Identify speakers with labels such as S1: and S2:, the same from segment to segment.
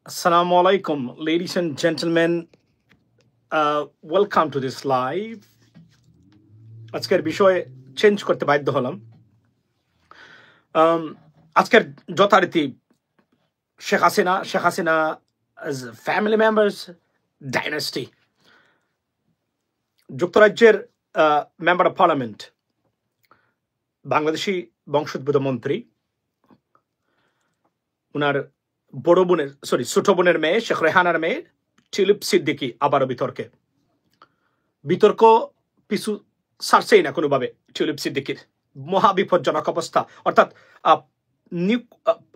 S1: Assalamu alaikum, ladies and gentlemen. Welcome to this live. আজকের বিষয়ে change করতে বাধ্য হলাম। আজকের যথারীতি Sheikh Hasina as family members dynasty যুক্তরাজ্যের মেম্বার অফ পার্লামেন্ট বাংলাদেশি বংশোদ্ভূত মন্ত্রী উনার বড় বোনের ছোট বোনের মেয়ে শেখ রেহানার মেয়ে টিউলিপ সিদ্দিকী আবারও বিতর্ক পিছু ছাড়ছেই না কোনোভাবে। টিউলিপ সিদ্দিকীর মহাবিপজ্জনক অবস্থা, অর্থাৎ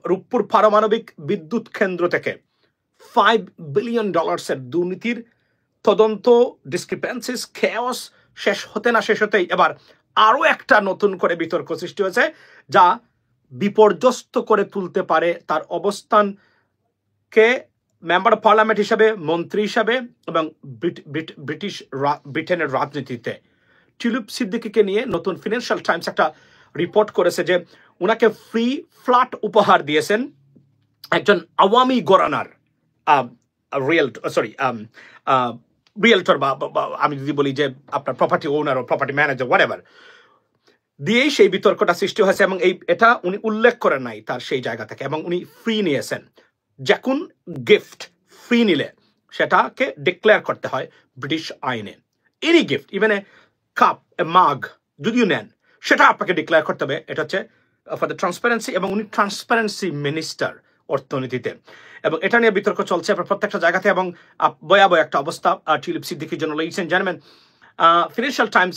S1: রূপপুর পারমাণবিক বিদ্যুৎ কেন্দ্র থেকে $5 বিলিয়ন দুর্নীতির তদন্ত, ডিসক্রিপেন্সিস, খেয়াস শেষ হতেই এবার আরো একটা নতুন করে বিতর্ক সৃষ্টি হয়েছে, যা বিপর্যস্ত করে তুলতে পারে তার অবস্থানকে মেম্বার অফ পার্লামেন্ট হিসাবে, মন্ত্রী হিসাবে এবং ব্রিটেনের রাজনীতিতে। টিউলিপ সিদ্দিকীকে নিয়ে নতুন ফিনান্সিয়াল টাইমস একটা রিপোর্ট করেছে যে উনাকে ফ্রি ফ্ল্যাট উপহার দিয়েছেন একজন আওয়ামী ঘরানার রিয়েলটর বা আমি যদি বলি যে আপনার প্রপার্টি ওনার ও প্রপার্টি ম্যানেজার হোয়াটএভার দিয়েই সেই বিতর্কটা সৃষ্টি হয়েছে। এবং এটা উনি উল্লেখ করেন নাই তার সেই জায়গা থেকে, এবং উনি ফ্রি নিয়েছেন। যখন গিফট ফ্রি নিলে সেটাকে ডিক্লেয়ার করতে হয় ব্রিটিশ আইনে। Any gift, even a cup, a mug যদিও নেন, সেটা আপনাকে ডিক্লেয়ার করতে হবে। এটা হচ্ছে ফর দ্য ট্রান্সপারেন্সি, এবং উনি ট্রান্সপারেন্সি মিনিস্টার অর্থনীতিতে। এবং এটা নিয়ে বিতর্ক চলছে প্রত্যেকটা জায়গাতে, এবং ভয়াবহ একটা অবস্থা টিউলিপ সিদ্দিকীর জন্য। Ladies and gentleman, Financial Times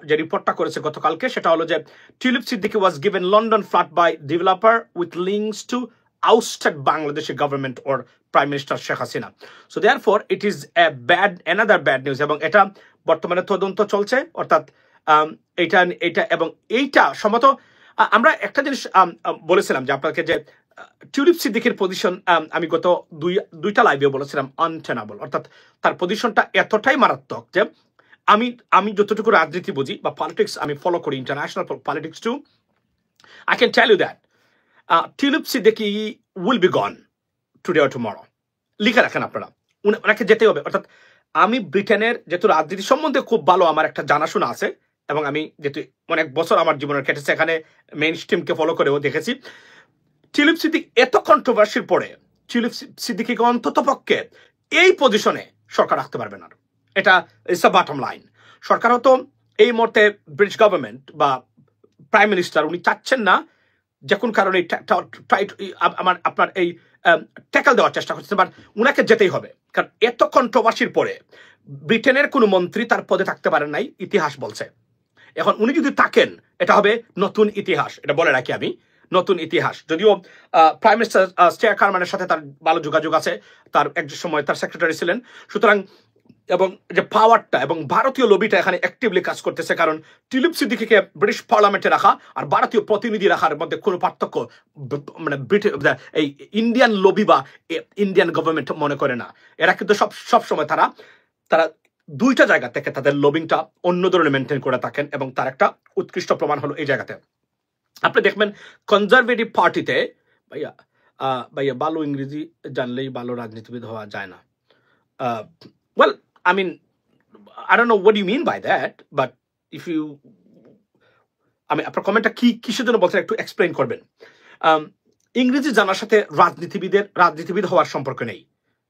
S1: যে রিপোর্টটা করেছে গতকালকে, সেটা হলো যে Tulip Siddiqui was given London flat by developer with links to ousted Bangladeshi government or Prime Minister Sheikh Hasina. So therefore it is another bad news, এবং এটা বর্তমানে তদন্ত চলছে। অর্থাৎ এইটা সম্ভবত আমরা একটা জিনিস বলেছিলাম যে আপনাকে, যে টিউলিপ সিদ্দিকীর পজিশন আমি গত দুইটা লাইভে বলেছিলাম আনটেনেবল, অর্থাৎ তার পজিশনটা এতটাই মারাত্মক যে আমি যতটুকু রাজনীতি বুঝি বা পলিটিক্স আমি ফলো করি, international politics too, I can tell you that Tulip Siddiqui will be gone today or tomorrow. লিখে রাখেন আপনারা, ওনাকে যেতে হবে। অর্থাৎ আমি ব্রিটেনের যেহেতু রাজনীতি সম্বন্ধে খুব ভালো আমার একটা জানাশোনা আছে, এবং আমি যেহেতু অনেক বছর আমার জীবনের কেটেছে এখানে মেইন স্ট্রিমকে ফলো করেও দেখেছি, টিউলিপ সিদ্দিকী এত কন্ট্রোভার্সির পরে টিউলিপ সিদ্দিকীকে অন্তত পক্ষে এই পজিশনে সরকার রাখতে পারবে না। এটা ইটস আ বটম লাইন। সরকার হয়তো এই মুহূর্তে ব্রিটিশ গভর্নমেন্ট বা প্রাইম মিনিস্টার উনি চাচ্ছেন না, যে কোন কারণে আপনার এই ট্যাকল দেওয়ার চেষ্টা করছেন, বাট উনাকে যেতেই হবে। কারণ এত কন্ট্রোভার্সির পরে ব্রিটেনের কোনো মন্ত্রী তার পদে থাকতে পারেন নাই, ইতিহাস বলছে। এখন উনি যদি থাকেন, এটা হবে নতুন ইতিহাস, এটা বলে রাখি আমি, নতুন ইতিহাস। যদিও প্রাইম মিনিস্টার স্টেয়ার কারম্যানের সাথে তার ভালো যোগাযোগ আছে, তার এক সময় তার সেক্রেটারি ছিলেন, সুতরাং এবং যে পাওয়ারটা এবং ভারতীয় লবিটা এখানে অ্যাক্টিভলি কাজ করতেছে। কারণ টিউলিপ সিদ্দিকীকে ব্রিটিশ পার্লামেন্টে রাখা আর ভারতীয় প্রতিনিধি রাখার মধ্যে কোনো পার্থক্য মানে এই ইন্ডিয়ান লবি বা ইন্ডিয়ান গভর্নমেন্ট মনে করে না। এরা কিন্তু সব সময় তারা দুইটা জায়গা থেকে তাদের লবিংটা অন্য ধরনের মেনটেন করে থাকেন, এবং তার একটা উৎকৃষ্ট প্রমাণ হলো এই জায়গাতে। আপনি দেখবেন কনজারভেটিভ পার্টিতে, ভাইয়া ভালো ইংরেজি জানলেই ভালো রাজনীতিবিদ হওয়া যায় না। Well, I mean, I don't know what you mean by that, but if you, আপনার কমেন্টটা কিসের জন্য বলছেন একটু এক্সপ্লেইন করবেন। ইংরেজি জানার সাথে রাজনীতিবিদ হওয়ার সম্পর্ক নেই,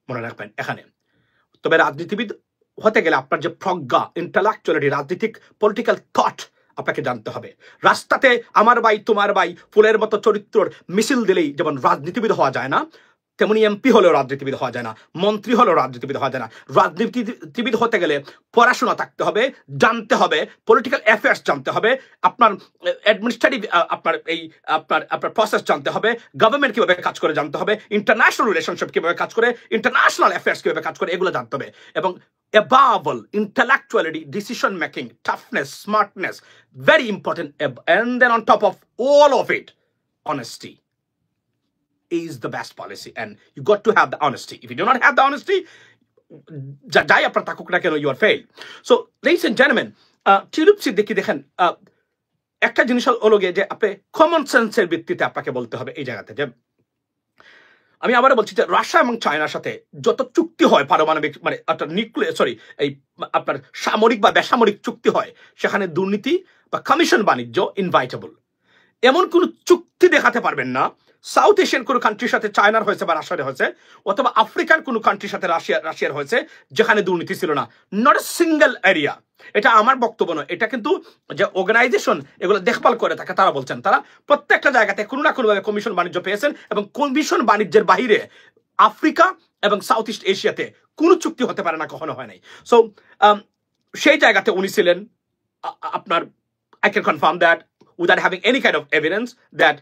S1: মনে রাখবেন এখানে। তবে রাজনীতিবিদ হতে গেলে আপনার যে প্রজ্ঞা, ইন্টেলেকচুয়ালিটি, রাজনীতিক পলিটিক্যাল থট আপনাকে জানতে হবে। রাস্তাতে আমার ভাই তোমার ভাই ফুলের মতো চরিত্রর মিছিল দিলেই যেমন রাজনীতিবিদ হওয়া যায় না, তেমনি এমপি হলেও রাজনীতিবিদ হওয়া যায় না, মন্ত্রী হলেও রাজনীতিবিদ হওয়া যায় না। রাজনীতিবিদ হতে গেলে পড়াশোনা থাকতে হবে, জানতে হবে, পলিটিক্যাল অ্যাফেয়ার্স জানতে হবে, আপনার অ্যাডমিনিস্ট্রেটিভ আপনার প্রসেস জানতে হবে, গভর্নমেন্ট কিভাবে কাজ করে জানতে হবে, ইন্টারন্যাশনাল রিলেশনশিপ কিভাবে কাজ করে, ইন্টারন্যাশনাল অ্যাফেয়ার্স কিভাবে কাজ করে, এগুলো জানতে হবে। এবং above all, intellectuality, decision making, toughness, smartness, very important. And then on top of all of it, honesty is the best policy, and you got to have the honesty. If you do not have the honesty, যাই আপনার থাকুক না কেন, you are failed. So ladies and gentlemen, tulip Siddiqui দেখেন, একটা জিনিস হলো যে আপনি কমন সেন্সের ভিত্তিতে আপনাকে বলতে হবে এই জায়গাতে যে আমি আবার বলছি যে রাশিয়া এবং চায়নার সাথে যত চুক্তি হয় পারমাণবিক মানে এই আপনার সামরিক বা বেসামরিক চুক্তি হয় সেখানে দুর্নীতি বা কমিশন বাণিজ্য ইনভাইটেবল। এমন কোন চুক্তি দেখাতে পারবেন না সাউথ এশিয়ান কোনো কান্ট্রির সাথে চায়নার হয়েছে বা রাশিয়ার হয়েছে, অথবা আফ্রিকান কোনো কান্ট্রির সাথে রাশিয়ার হয়েছে যেখানে দুর্নীতি ছিল না। Not a single area. এটা আমার বক্তব্য নয়, এটা কিন্তু যে অর্গানাইজেশন এগুলো দেখভাল করে থাকে তারা বলছেন, তারা প্রত্যেকটা জায়গাতে কোনো না কোনোভাবে কমিশন বাণিজ্য পেয়েছেন, এবং কমিশন বাণিজ্যের বাহিরে আফ্রিকা এবং সাউথ ইস্ট এশিয়াতে কোনো চুক্তি হতে পারে না, কখনো হয় নাই। সো সেই জায়গাতে উনি ছিলেন আপনার, I can confirm that without having any kind of evidence that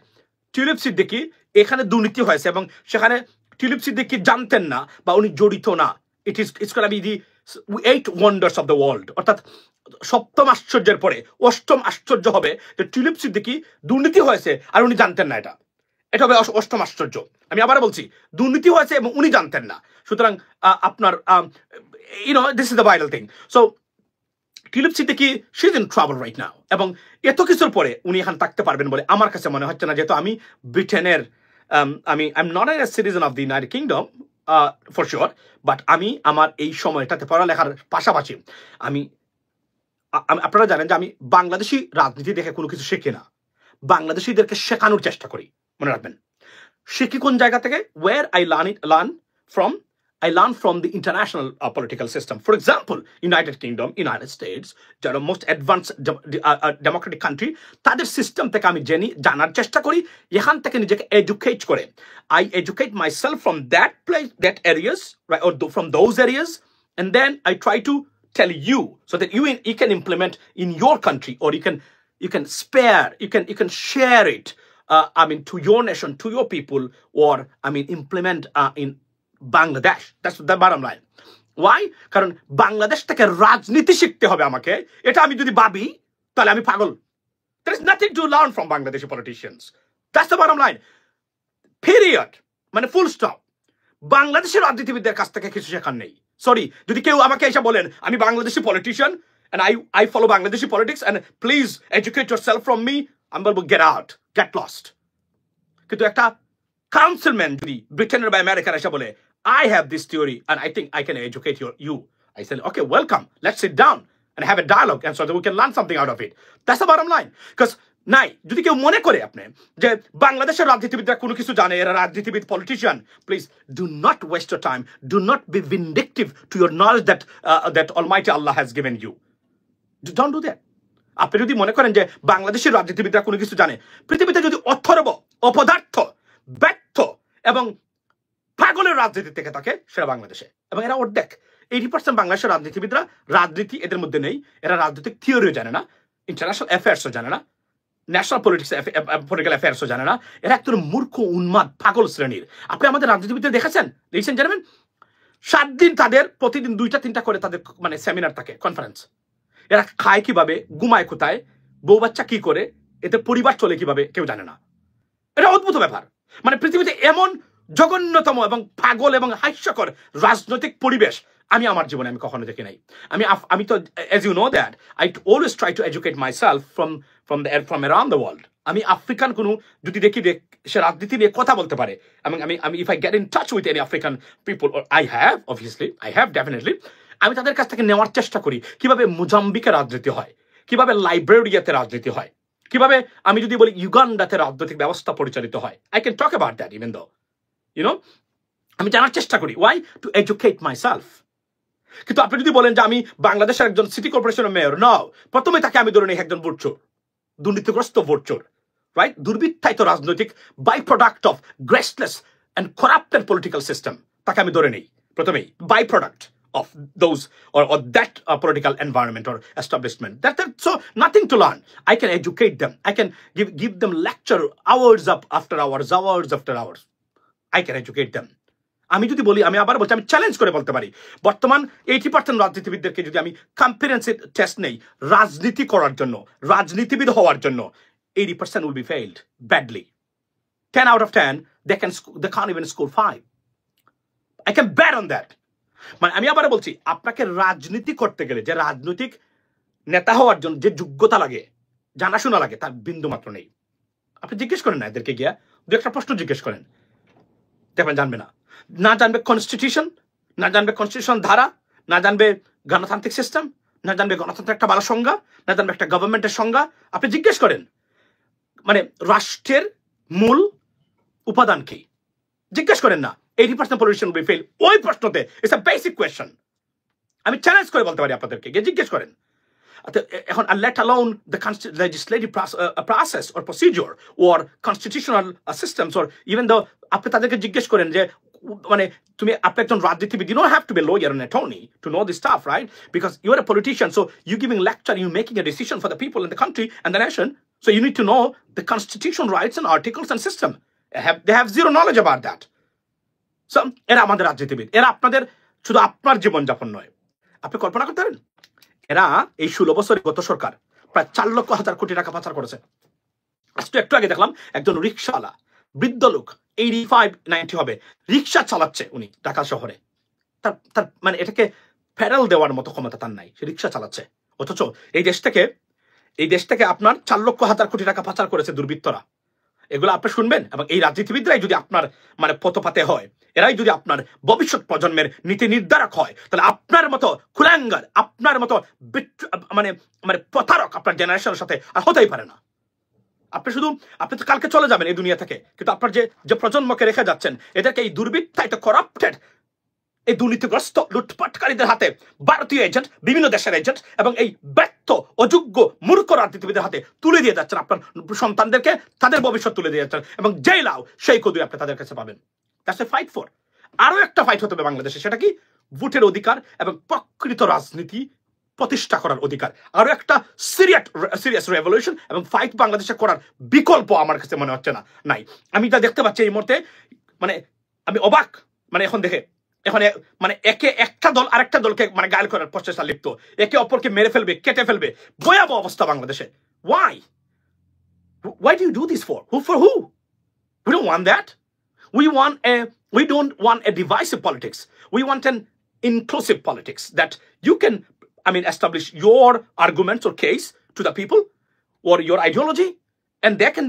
S1: Tulip Siddiqui এখানে দুর্নীতি হয়েছে, এবং সেখানে টিউলিপ সিদ্দিকী জানতেন না বা উনি জড়িত না। It's gonna be the 8 wonders of the world, অর্থাৎ সপ্তম আশ্চর্যের পরে অষ্টম আশ্চর্য হবে যে টিউলিপ সিদ্দিকী দুর্নীতি হয়েছে আর উনি জানতেন না। এটা হবে অষ্টম আশ্চর্য। আমি আবার বলছি, দুর্নীতি হয়েছে এবং উনি জানতেন না। সুতরাং আপনার this is the viral thing. So tulip Siddiqui she is in trouble right now, এবং এত কিছুর পরে উনি এখানে থাকতে পারবেন বলে আমার কাছে মনে হচ্ছে না। যেহেতু আমি ব্রিটেনের I am not a citizen of the United kingdom for sure, but আমি আমার এই সময়টাতে পড়ালেখার পাশাপাশি আপনারা জানেন যে আমি বাংলাদেশি রাজনীতি দেখে কোনো কিছু শেখি না, বাংলাদেশিদেরকে শেখানোর চেষ্টা করি। মনে রাখবেন, শিখি কোন জায়গা থেকে? ওয়ের I learn from, I learn from the international political system. For example, United Kingdom, United States, যারা most advanced democratic country, তাদের সিস্টেম থেকে আমি জানার চেষ্টা করি, এখান থেকে নিজেকে এডুকেট করে। I educate myself from that place, that areas, right, or from those areas, and then I try to tell you so that you can implement in your country, or you can spare, you can share it, to your nation, to your people, or implement in Bangladesh. That's the bottom line. Why? কারণ বাংলাদেশ থেকে রাজনীতি শিখতে হবে আমাকে, এটা আমি যদি ভাবি তাহলে আমি পাগল। There is nothing to learn from Bangladeshi politicians. That's the bottom line. Period. মানে ফুল স্টপ। বাংলাদেশের রাজনীতিবিদদের কাছ থেকে কিছু শেখার নেই। সরি, যদি কেউ আমাকে এসে বলেন আমি Bangladeshi politician and I follow Bangladeshi politics and please educate yourself from me, আমি বলবো get out, get lost. কিন্তু একটা কাউন্সিলম্যান যদি ব্রিটেনের বা আমেরিকার এসে বলে I have this theory and I think I can educate you, I say okay, welcome, let's sit down and have a dialogue and so that we can learn something out of it. That's the bottom line. Because নাই, যদি কেউ মনে করে আপনি যে বাংলাদেশের রাজনীতিবিদরা কোনো কিছু জানে, এরা রাজনীতিবিদ politician, please do not waste your time, do not be vindictive to your knowledge that almighty Allah has given you. Don't do that. আপনি যদি মনে করেন যে বাংলাদেশের রাজনীতিবিদরা কোনো কিছু জানে, পৃথিবীতে যদি অথর্ব, অপদার্থ, ব্যর্থ এবং পাগলের রাজনীতি থেকে থাকে সেটা বাংলাদেশে, এবং এরা অর্ধেক 80% বাংলাদেশের রাজনীতিবিদরা রাজনীতি এদের মধ্যে নেই, এরা রাজনৈতিক থিওরিও জানে না, ইন্টারন্যাশনাল অ্যাফেয়ার্সও জানে না, ন্যাশনাল পলিটিক্যাল অ্যাফেয়ার্সও জানে না, এরা একদম মূর্খ উন্মাদ পাগল শ্রেণীর। আপনি আমাদের রাজনীতিবিদদের দেখেছেন, জানেন 7 দিন তাদের প্রতিদিন 2টা-3টা করে তাদের সেমিনার থাকে, কনফারেন্স। এরা খায় কিভাবে, ঘুমায় কোথায়, বউ বাচ্চা কি করে, এতে পরিবার চলে কিভাবে কেউ জানে না। এটা অদ্ভুত ব্যাপার। পৃথিবীতে এমন জঘন্যতম এবং পাগল এবং হাস্যকর রাজনৈতিক পরিবেশ আমি আমার জীবনে আমি কখনো দেখি নাই। আমি তো as you know that I always try to educate myself from around the world. আমি আফ্রিকান কোনো যদি দেখি সে রাজনীতি নিয়ে কথা বলতে পারে, আমি if I get in touch with any African people, or I have definitely, আমি তাদের কাছ থেকে নেওয়ার চেষ্টা করি কিভাবে মোজাম্বিকে রাজনীতি হয়, কিভাবে লাইবেরিয়াতে রাজনীতি হয়, কিভাবে আমি যদি বলি ইউগান্ডাতে রাজনৈতিক ব্যবস্থা পরিচালিত হয়। I can talk about that even though, আমি জানার চেষ্টা করি। Why? To educate myself. কিন্তু আপনি যদি বলেন যে আমি বাংলাদেশের একজন সিটি কর্পোরেশনের মেয়র, নাও প্রথমে তাকে আমি ধরে নিই একজন ভোটচোর, দুর্নীতিগ্রস্ত ভোটচোর, রাইট? দুর্বৃত্তায়িত রাজনৈতিক byproduct of graceless and corrupted political system, তাকে আমি ধরে নিই প্রথমেই, byproduct of those or that political environment or establishment. So nothing to learn. I can educate them. I can give them lecture hours after hours. I can educate them. আমি যদি বলি, আমি আবার বলছি, আমি চ্যালেঞ্জ করে বলতে পারি, বর্তমান 80% রাজনীতিবিদদেরকে যদি আমি কম্পারেন্সিভ টেস্ট নেই রাজনীতি করার জন্য, রাজনীতিবিদ হওয়ার জন্য, 80% will be failed badly. 10 out of 10 they can't even score 5. I can bet on that. আমি আবার বলছি, আপনাকে রাজনীতি করতে গেলে যে রাজনৈতিক নেতা হওয়ার জন্য যে যোগ্যতা লাগে, জানাশোনা লাগে, তার বিন্দু মাত্র নেই। আপনি জিজ্ঞেস করেন না এদেরকে গিয়া, 2-একটা প্রশ্ন জিজ্ঞেস করেন, দেখবেন জানবে না, না জানবে কনস্টিটিউশন, না জানবে কনস্টিটিউশন ধারা, না জানবে গণতান্ত্রিক সিস্টেম, না জানবে গণতন্ত্রের একটা ভালো সংজ্ঞা, না জানবে একটা গভর্নমেন্টের সংজ্ঞা। আপনি জিজ্ঞেস করেন মানে রাষ্ট্রের মূল উপাদান কি, জিজ্ঞেস করেন না 80% পলিটিশিয়ান উইল ফেল ওই প্রশ্নতে। ইটস আ বেসিক কোয়েশ্চন, আমি চ্যালেঞ্জ করে বলতে পারি আপনাদেরকে, গিয়ে জিজ্ঞেস করেন। এখন let alone the legislative process or procedure or constitutional systems or even though আপনি তাদেরকে জিজ্ঞেস করেন যে মানে তুমি আপনি একজন রাজনীতিবিদ, you don't have to be a lawyer and attorney to know this stuff, right? Because you are a politician, so you giving lecture, you making a decision for the people in the country and the nation, so you need to know the constitution rights and articles and system. They have zero knowledge about that. So এরা আমাদের রাজনীতিবিদ, এরা আপনাদের শুধু আপনার জীবনযাপন নয়, আপনি কল্পনা করতে পারেন এরা এই 16 বছরে গত সরকার প্রায় 4,00,000 কোটি টাকা পাচার করেছে। একটু আগে দেখলাম একজন রিক্সাওয়ালা, বৃদ্ধ লোক, 85-90 হবে, রিক্সা চালাচ্ছে উনি ঢাকা শহরে। তার মানে এটাকে ফেরাল দেওয়ার মতো ক্ষমতা তার নাই, সে রিক্সা চালাচ্ছে। অথচ এই দেশ থেকে আপনার 4,00,000 কোটি টাকা পাচার করেছে দুর্বৃত্তরা। এগুলো আপনি শুনবেন, এবং এই রাজনীতিবিদরাই যদি আপনার মানে পথপাতে হয়, এরাই যদি আপনার ভবিষ্যৎ প্রজন্মের নীতি নির্ধারক হয়, তাহলে আপনার মতো কুলাঙ্গার, আপনার মতো মানে মানে প্রতারক আপনার জেনারেশনের সাথে আর হতেই পারে না। আপনি তো কালকে চলে যাবেন এই দুনিয়া থেকে, কিন্তু আপনার যে প্রজন্মকে রেখে যাচ্ছেন, এদেরকে এই দুর্বৃত্তায়িত করাপ্টেড এই দুর্নীতিগ্রস্ত লুটপাটকারীদের হাতে, ভারতীয় এজেন্ট, বিভিন্ন দেশের এজেন্ট এবং এই ব্যর্থ অযোগ্য মূর্খ রাজনীতিবিদের হাতে তুলে দিয়ে যাচ্ছেন আপনার সন্তানদেরকে, তাদের ভবিষ্যৎ তুলে দিয়ে যাচ্ছেন, এবং যেই লাও সেই কদুই আপনি তাদের কাছে পাবেন। That's a fight for. আরো একটা ফাইট হতে হবে বাংলাদেশে, সেটা কি? ভোটের অধিকার এবং প্রকৃত রাজনীতি প্রতিষ্ঠা করার অধিকার। আরো একটা সিরিয়াস রেভলিউশন এবং ফাইট বাংলাদেশে করার বিকল্প আমার কাছে মনে হচ্ছে না, নাই। আমি তা দেখতে পাচ্ছি এই মুহূর্তে, মানে আমি অবাক, মানে এখন দেখে এখন মানে একে একটা দল আরেকটা দলকে মানে গায়েল করার প্রচেষ্টা লিপ্ত, একে অপরকে মেরে ফেলবে, কেটে ফেলবে, ভয়াবহ অবস্থা বাংলাদেশে। Why do you do this for? Who? We don't want that. We don't want a divisive politics. We want an inclusive politics that you can, establish your arguments or case to the people or your ideology, and they can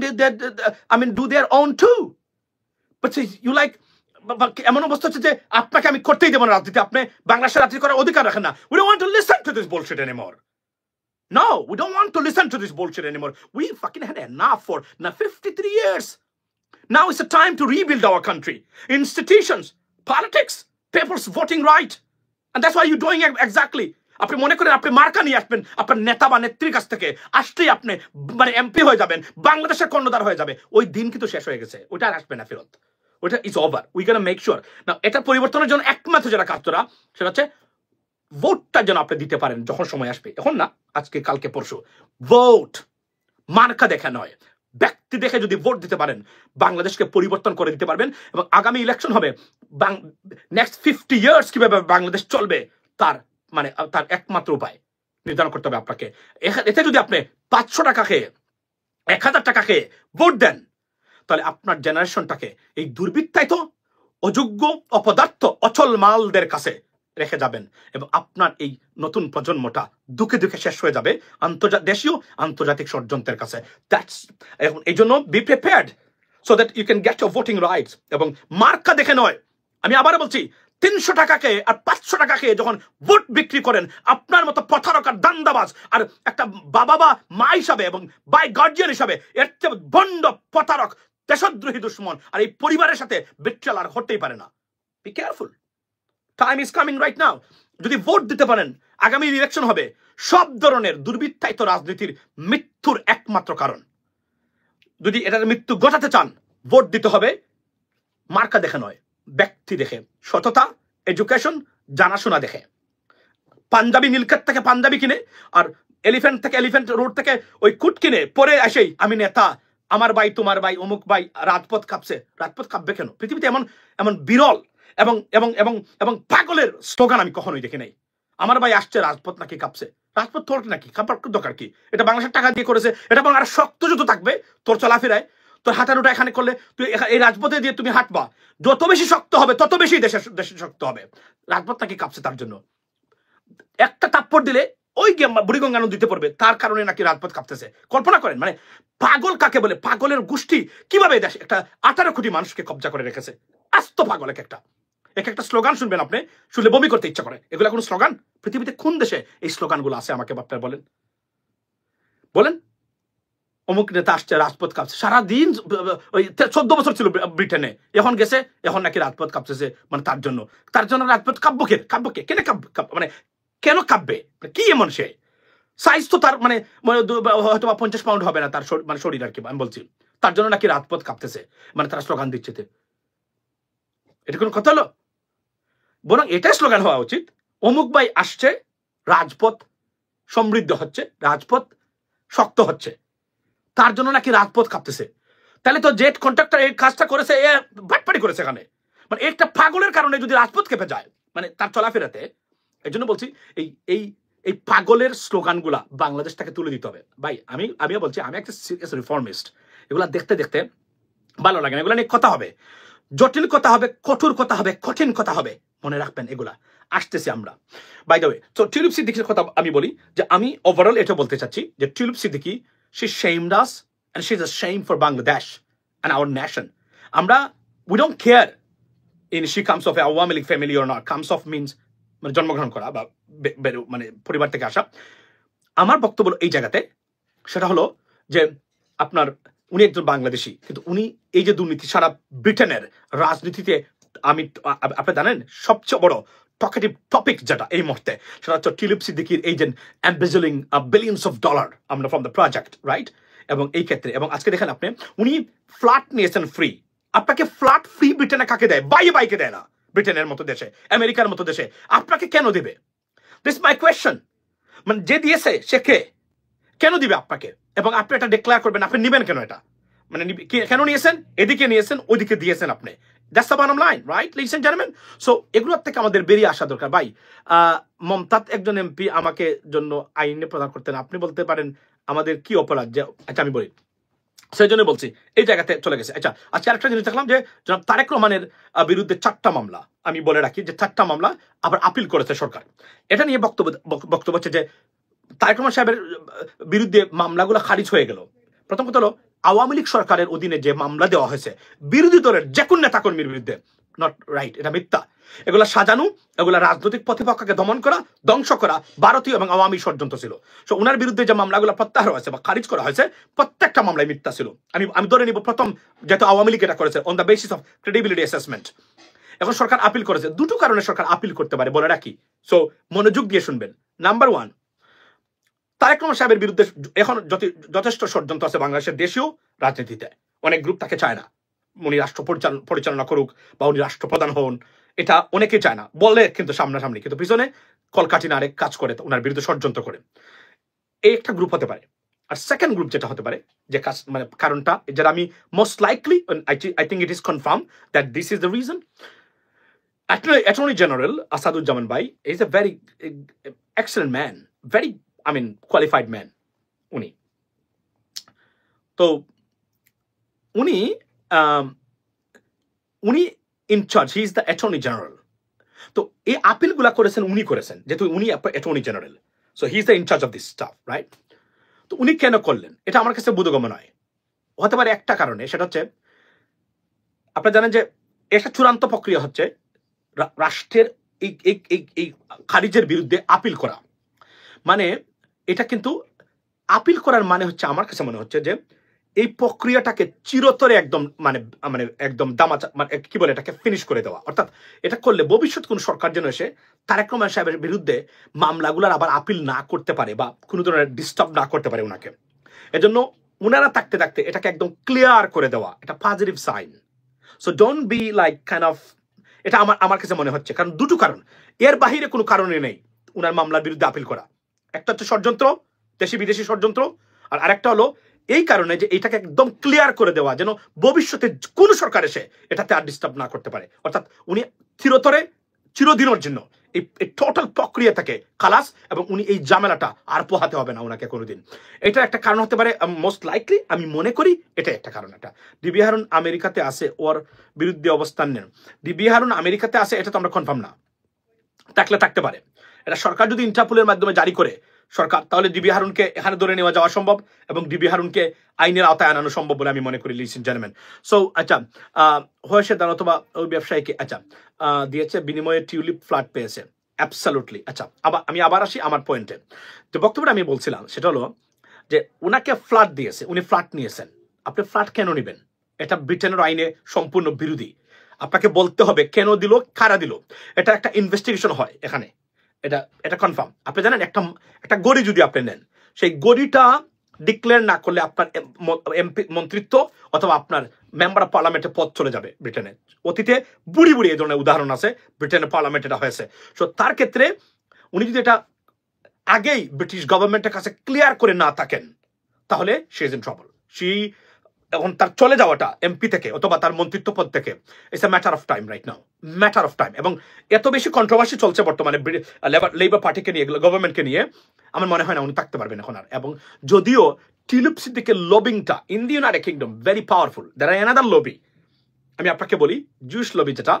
S1: do their own too. But see, you like এমন অবস্থা হচ্ছে যে আপনাকে আমি করতেই দেব না রাজনীতি, আপনি বাংলাদেশের রাজনীতি করার অধিকার রাখেন না। We don't want to listen to this bullshit anymore. No, we don't want to listen to this bullshit anymore. We fucking had enough for now 53 years. Now it's a time to rebuild our country. Institutions, politics, people's voting right. And that's why you're doing exactly. আপনি মনে করেন আপনি মার্কা নিয়ে আসবেন আপনার নেতা বা নেত্রীর কাছ থেকে, আসলেই আপনি মানে এমপি হয়ে যাবেন, বাংলাদেশের কর্ণধার হয়ে যাবে। ওই দিন কিন্তু শেষ হয়ে গেছে, ওটা আর আসবে না ফেরত, ওটা is over. We can make sure না এটা পরিবর্তনের জন্য একমাত্র যারা কাজ করা, সেটা হচ্ছে ভোটটা যেন আপনি দিতে পারেন যখন সময় আসবে, এখন না, আজকে কালকে পরশু। ভোট মার্কা দেখে নয়, ব্যক্তি দেখে যদি ভোট দিতে পারেন, বাংলাদেশকে পরিবর্তন করে দিতে পারবেন। এবং আগামী ইলেকশন হবে, নেক্সট 50 ইয়ার্স কিভাবে বাংলাদেশ চলবে তার একমাত্র উপায় নির্ধারণ করতে হবে আপনাকে। এতে যদি আপনি 500 টাকা খেয়ে 1000 টাকা খেয়ে ভোট দেন, তাহলে আপনার জেনারেশনটাকে এই দুর্বৃত্তায়িত অযোগ্য অপদার্থ অচল মালদের কাছে রেখে যাবেন, এবং আপনার এই নতুন প্রজন্মটা দুঃখে দুঃখে শেষ হয়ে যাবে দেশীয় আন্তর্জাতিক ষড়যন্ত্রের কাছে। এখন এই জন্য be prepared so that you can get your voting rights. এবং মার্কা দেখে নয়, আমি আবার বলছি, 300 টাকাকে আর 500 টাকাকে যখন ভোট বিক্রি করেন, আপনার মতো প্রতারক আর দান্দাবাজ আর একটা বাবা বা মা হিসাবে এবং বাই গার্জিয়ান হিসাবে এর চেয়ে বন্ড প্রতারক দেশদ্রোহী দুশ্মন আর এই পরিবারের সাথে বিট্রাল আর হতেই পারে না। Be careful, time is coming right now. যদি ভোট দিতে পারেন, আগামী ইলেকশন হবে সব ধরনের দুর্বৃত্তায়িত রাজনীতির মৃত্যুর একমাত্র কারণ। যদি এটার মৃত্যু ঘটাতে চান, ভোট দিতে হবে মার্কা দেখে নয়, ব্যক্তি দেখে, সততা, এডুকেশন, জানাশোনা দেখে। পাঞ্জাবি নীলক্ষেত থেকে পাঞ্জাবি কিনে আর এলিফ্যান্ট রোড থেকে ওই কুট কিনে পরে আসেই আমি নেতা, আমার ভাই তোমার ভাই অমুক ভাই রাজপথ কাঁপছে। রাজপথ কাঁপবে কেন? পৃথিবীতে এমন বিরল এবং এবং এবং এবং পাগলের স্লোগান আমি কখনোই দেখি নাই। আমার ভাই আসছে, রাজপথ নাকি কাঁপছে। রাজপথ তোর নাকি কাঁপার দরকার কি? এটা বাংলাদেশের টাকা দিয়ে করেছে, এটা বরং আর শক্ত যত থাকবে তোর চলাফেরায়, তোর হাঁটানোটা এখানে করলে তুই এই রাজপথে দিয়ে তুমি হাঁটবা, যত বেশি শক্ত হবে তত বেশি দেশে শক্ত হবে। রাজপথ নাকি কাঁপছে তার জন্য একটা তাপ্পড় দিলে ওই বুড়িগঙ্গা নদীতে পড়বে, তার কারণে নাকি রাজপথ কাঁপতেছে। কল্পনা করেন, মানে পাগল কাকে বলে? পাগলের গোষ্ঠী কিভাবে দেশে একটা 18 কোটি মানুষকে কবজা করে রেখেছে। আস্ত পাগল এক একটা স্লোগান শুনবেন আপনি, শুনলে বমি করতে ইচ্ছা করে। এগুলো কোনো স্লোগান? পৃথিবীতে কোন দেশে এই স্লোগানগুলো আছে আমাকে আপনারা বলেন। অমুক নেতা আসছে, রাজপথ কাঁপছে, সারাদিন ওই 14 বছর ছিল ব্রিটেনে, এখন গেছে, এখন নাকি রাজপথ কাঁপতেছে, মানে তার জন্য রাজপথ কাঁপবো কে কেন মানে কেন কাঁপবে? কি এমন সে সাইজ তো তার মানে হয়তো 50 পাউন্ড হবে না তার মানে শরীর আর কি, আমি বলছি তার জন্য নাকি রাজপথ কাঁপতেছে, মানে তারা স্লোগান দিচ্ছে। এটা কোনো কথা হলো? বরং এটাই স্লোগান হওয়া উচিত, অমুক ভাই আসছে, রাজপথ সমৃদ্ধ হচ্ছে, রাজপথ শক্ত হচ্ছে, তার জন্য নাকি রাজপথ কাঁপতেছে। তাহলে তো জেট কন্ট্রাক্টর এই কাজটা করেছে, এ বাটপাড়ি করেছে এখানে। মানে একটা পাগলের কারণে যদি রাজপথ কেঁপে যায়, মানে তার চলাফেরাতে, এই জন্য বলছি এই পাগলের স্লোগানগুলা বাংলাদেশটাকে তুলে দিতে হবে। ভাই আমিও বলছি, আমি একটা সিরিয়াস রিফর্মিস্ট। এগুলা দেখতে দেখতে ভালো লাগে না, এগুলা নিয়ে কথা হবে, জটিল কথা হবে, কঠোর কথা হবে, কঠিন কথা হবে, মনে রাখবেন এগুলা আসতেছি আমরা। বাই দ্য ওয়ে, তো টিউলিপ সিদ্দিকীর কথা আমি বলি যে আমি ওভারঅল এটা বলতে চাচ্ছি যে Tulip Siddiqui, she shamed us and she's a shame for Bangladesh and our nation. We don't care in she comes of a Awami League family or not. Comes of means মানে জন্মগ্রহণ করা বা মানে পরিবার থেকে আসা। আমার বক্তব্য এই জায়গাতে সেটা হলো যে আপনার উনি একজন বাংলাদেশি, কিন্তু উনি এই যে দুর্নীতি সারা ব্রিটেনের রাজনীতিতে, আপনি জানেন সবচেয়ে বড় টকেটিভ টপিক যেটা এই মুহূর্তে, সেটা হচ্ছে টিউলিপ সিদ্দিকীর এই যে এমবেজলিং বিলিয়নস অফ ডলার আমরা ফ্রম দ্য প্রজেক্ট, রাইট? এবং এই ক্ষেত্রে, এবং আজকে দেখেন আপনি, উনি ফ্ল্যাট নিয়েছেন ফ্রি। আপনাকে ফ্ল্যাট ফ্রি ব্রিটেনে কাকে দেয়? বাইকে দেয় না, ব্রিটেনের মতো দেশে, আমেরিকার মতো দেশে আপনাকে কেন দিবে? This my question. মানে যে দিয়েছে সে কেন দিবে আপনাকে? এবং আপনি এটা ডিক্লেয়ার করবেন, আপনি নিবেন কেন এটা? মানে কেন নিয়েছেন? এদিকে নিয়েছেন, ওইদিকে দিয়েছেন আপনি। That's the bottom line, right, ladies and gentlemen? So এগুলোর থেকে আমাদের বেরিয়ে আসা দরকার। ভাই মমতাজ একজন এমপি আমাকে জন্য আইনে প্রদান করতেন, আপনি বলতে পারেন আমাদের কি অপরাধ? যে আচ্ছা আমি বলি, সেই জন্য বলছি এই জায়গাতে চলে গেছে। আচ্ছা, আজকে আরেকটা জিনিস দেখলাম যে জনাব তারেক রহমানের বিরুদ্ধে 4টা মামলা, আমি বলে রাখি যে 4টা মামলা আবার আপিল করেছে সরকার। এটা নিয়ে বক্তব্য হচ্ছে যে তারেক রহমান সাহেবের বিরুদ্ধে মামলাগুলো খারিজ হয়ে গেল। প্রথম কথা হলো, আওয়ামী লীগ সরকারের অধীনে যে মামলা দেওয়া হয়েছে বিরোধী দলের যে কোনো নেতাকর্মীর বিরুদ্ধে, নট রাইট, এটা মিথ্যা, এগুলা সাজানো, এগুলা রাজনৈতিক প্রতিপক্ষকে দমন করা, ধ্বংস করা, ভারতীয় এবং আওয়ামী ষড়যন্ত্র ছিল। সো ওনার বিরুদ্ধে যে মামলাগুলো প্রত্যাহার হয়েছে বা খারিজ করা হয়েছে, প্রত্যেকটা মামলায় মিথ্যা ছিল। আমি ধরে নিব প্রথম যেহেতু আওয়ামী লীগ এটা করেছে on the basis of credibility assessment. এখন সরকার আপিল করেছে, দুটো কারণে সরকার আপিল করতে পারে বলে রাখি, সো মনোযোগ দিয়ে শুনবেন। নাম্বার 1, তারেক রহমান সাহেবের বিরুদ্ধে এখন যথেষ্ট ষড়যন্ত্র আছে বাংলাদেশের দেশীয় রাজনীতিতে। অনেক গ্রুপ তাকে চায় না উনি রাষ্ট্র পরিচালনা করুক বা উনি রাষ্ট্রপ্রধান হন, এটা অনেকে চায় না বলে, কিন্তু সামনাসামনি কিন্তু পিছনে কলকাঠি নাড়ে কাজ করে, ওনার বিরুদ্ধে ষড়যন্ত্র করে। এই একটা গ্রুপ হতে পারে। আর সেকেন্ড গ্রুপ যেটা হতে পারে, যে মানে কারণটা যেটা আমি most likely I think it is confirm that this is the reason. Attorney general Asaduzzaman ভাই is a very excellent man, very qualified man উনি। তো উনি in charge, he is the attorney general. তো এই আপিলগুলা করেছেন উনি করেছেন, যেহেতু উনি attorney general, so he is the in charge of this staff, right? তো উনি কেন করলেন এটা আমার কাছে বোধগম্য নয়। হতে পারে একটা কারণে, সেটা হচ্ছে আপনারা জানেন যে একটা চূড়ান্ত প্রক্রিয়া হচ্ছে রাষ্ট্রের এই খারিজের বিরুদ্ধে আপিল করা। মানে এটা কিন্তু আপিল করার মানে হচ্ছে, আমার কাছে মনে হচ্ছে যে এই প্রক্রিয়াটাকে চিরতরে একদম মানে একদম দামাচা, মানে কি বলে, এটাকে ফিনিশ করে দেওয়া। অর্থাৎ এটা করলে ভবিষ্যৎ কোন সরকার যেন এসে তারেক রহমান সাহেবের বিরুদ্ধে মামলাগুলার আবার আপিল না করতে পারে বা কোনো ধরনের ডিস্টার্ব না করতে পারে ওনাকে। এজন্য ওনারা থাকতে থাকতে এটাকে একদম ক্লিয়ার করে দেওয়া, এটা positive sign. So don't be like kind of, এটা আমার কাছে মনে হচ্ছে, কারণ দুটো কারণ, এর বাহিরে কোনো কারণে নেই ওনার মামলার বিরুদ্ধে আপিল করা। একটা হচ্ছে ষড়যন্ত্র, দেশি বিদেশি ষড়যন্ত্র, আর আরেকটা হলো এই কারণে যে এটাকে একদম ক্লিয়ার করে দেওয়া, যেন ভবিষ্যতে কোন সরকার এসে এটাতে আর ডিস্টার্ব না করতে পারে। অর্থাৎ উনি চিরতরে, চিরদিনের জন্য এই টোটাল প্রক্রিয়া থেকে খালাস, এবং উনি এই ঝামেলাটা আর পোহাতে হবে না ওনাকে কোনোদিন। এটা একটা কারণ হতে পারে, মোস্ট লাইকলি আমি মনে করি এটা একটা কারণ। এটা ডিবি হারুন আমেরিকাতে আসে, ওর বিরুদ্ধে অবস্থান নেন, ডিবি হারুন আমেরিকাতে আসে, এটা তো আমরা কনফার্ম না, থাকলে থাকতে পারে। এটা সরকার যদি ইন্টারপোলের মাধ্যমে জারি করে, সরকার, তাহলে ডিবি হারুনকে এখানে ধরে নেওয়া যাওয়া সম্ভব এবং ডিবি হারুনকে আইনের আওতায় আনানো সম্ভব বলে আমি মনে করি, লিডস এন্ড জেন্টলম্যান। সো আচ্ছা, হয়েছে দান অথবা ওই ব্যবসায়ীকে আচ্ছা দিয়েছে, বিনিময়ে টিউলিপ ফ্ল্যাট পেয়েছে, অ্যাবসলিউটলি। আচ্ছা, আমি আবার আসি আমার পয়েন্টে। যে বক্তব্যটা আমি বলছিলাম সেটা হলো যে উনাকে ফ্ল্যাট দিয়েছে, উনি ফ্ল্যাট নিয়েছেন। আপনি ফ্ল্যাট কেন নেবেন? এটা ব্রিটেনের আইনে সম্পূর্ণ বিরোধী। আপনাকে বলতে হবে কেন দিল, কারা দিল, এটা একটা ইনভেস্টিগেশন হয় এখানে, এটা কনফার্ম। আপনি জানেন একটা গড়ি যদি আপনি নেন, সেই গড়িটা ডিক্লেয়ার না করলে আপনার এমপি মন্ত্রিত্ব অথবা আপনার মেম্বার অফ পার্লামেন্টের পদ চলে যাবে ব্রিটেনে। অতীতে বুড়ি বুড়ি এই ধরনের উদাহরণ আছে, ব্রিটেনের পার্লামেন্ট এটা হয়েছে। সো তার ক্ষেত্রে উনি যদি এটা আগেই ব্রিটিশ গভর্নমেন্টের কাছে ক্লিয়ার করে না থাকেন, তাহলে শি ইজ ইন ট্রাবল। এখন তার চলে যাওয়াটা এমপি থেকে অথবা তার মন্ত্রিত্ব পদ থেকে, it's a matter of time right now, matter of time. এবং এত বেশি কন্ট্রোভার্সি চলছে বর্তমানে লেবার পার্টিকে নিয়ে, গভর্নমেন্টকে নিয়ে, আমার মনে হয় না উনি থাকতে পারবেন এখন আর। এবং যদিও টিউলিপ সিদ্দিকের লবিংটা in the United Kingdom very powerful, there are another lobby, আমি আপনাকে বলি জুইশ লবি, যেটা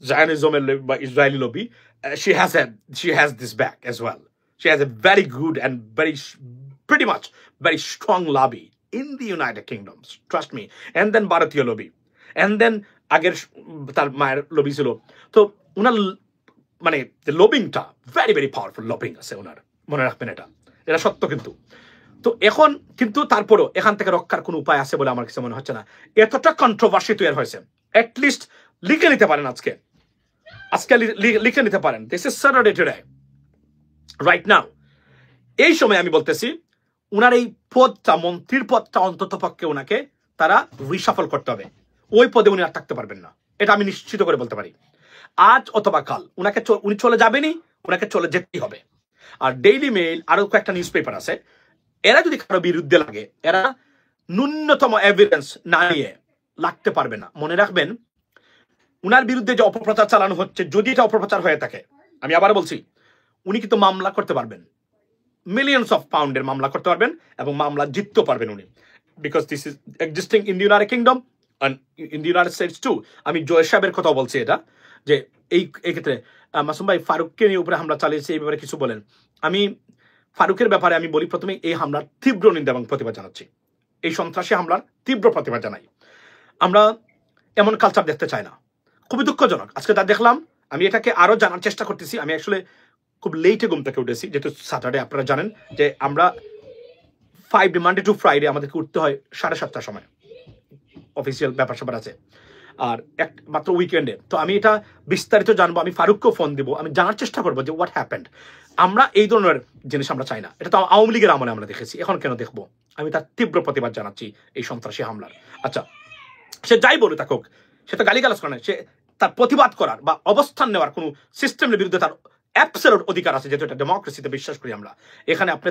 S1: জায়নিজমের বা Israeli lobby, she has this back as well. She has a very good and pretty much very strong lobby in the United Kingdom, trust me. And then Bharatiya lobby, and then আগের তার মায়ের lobby ছিল। তো উনার মানে লবিংটা very very powerful lobbying আছে ওনার, মনে রাখবেন এটা সত্য। কিন্তু তো এখন কিন্তু তারপরও এখান থেকে রক্ষার কোনো উপায় আছে বলে আমার কাছে মনে হচ্ছে না। এতটা কন্ট্রোভার্সি তৈরি হয়েছে, অ্যাটলিস্ট লিখে নিতে পারেন আজকে লিখে নিতে পারেন, this is Saturday today right now. এই সময় আমি বলতেছি উনার এই পদটা, মন্ত্রীর পদটা অন্তত পক্ষে উনাকে তারা রিশাফল করতে হবে। ওই পদে উনি আর থাকতে পারবেন না, এটা আমি নিশ্চিত করে বলতে পারি। আজ অথবা কাল উনি চলে যাবেনই, উনাকে চলে যেতেই হবে। আর ডেইলি মেইল আরো কয়েকটা নিউজ পেপার আছে, এরা যদি কারো বিরুদ্ধে লাগে, এরা ন্যূনতম এভিডেন্স না নিয়ে লাগতে পারবে না। মনে রাখবেন, উনার বিরুদ্ধে যে অপপ্রচার চালানো হচ্ছে, যদি এটা অপপ্রচার হয়ে থাকে, আমি আবার বলছি, উনি কিন্তু মামলা করতে পারবেন, মিলিয়নস অফ পাউন্ডের মামলা করতে পারবেন এবং মামলা জিততে পারবেন উনি, because this is existing in the United Kingdom and in the United States too. আমি জয় সাহেবের কথা বলছি, এটা যে এই ক্ষেত্রে মাসুম ভাই ফারুককে নিয়ে উপরে হামলা চালিয়েছে, এই ব্যাপারে কিছু বলেন। আমি ফারুকের ব্যাপারে আমি বলি, প্রথমে এই হামলার তীব্র নিন্দা এবং প্রতিবাদ জানাচ্ছি, এই সন্ত্রাসী হামলার তীব্র প্রতিবাদ জানাই। আমরা এমন কালচার দেখতে চাই না, খুবই দুঃখজনক। আজকে যা দেখলাম, আমি এটাকে আরো জানার চেষ্টা করতেছি। আমি আসলে খুব লেটে ঘুম থেকে উঠেছি, যেহেতু স্যাটারডে। আপনারা জানেন যে আমরা মানডে টু ফ্রাইডে আমাদেরকে উঠতে হয় 7:30টার সময়, অফিসিয়াল ব্যাপার স্যাপার আছে, আর মাত্র উইকেন্ডে। তো আমি এটা বিস্তারিত জানবো, আমি ফারুককেও ফোন দিব, আমি জানার চেষ্টা করবো যে হোয়াট হ্যাপেন্ড। আমরা এই ধরনের জিনিস আমরা চাই না, এটা তো আওয়ামী লীগের আমলে আমরা দেখেছি, এখন কেন দেখবো? আমি তার তীব্র প্রতিবাদ জানাচ্ছি এই সন্ত্রাসী হামলার। আচ্ছা, সে যাই বলে থাকুক, সে তো গালিগালাজ করে না, সে তার প্রতিবাদ করার বা অবস্থান নেওয়ার কোনো সিস্টেমের বিরুদ্ধে তার অ্যাবসলিউট অধিকার আছে, যেহেতু এটা ডেমোক্রেসিতে বিশ্বাস করি আমরা। এখানে আপনি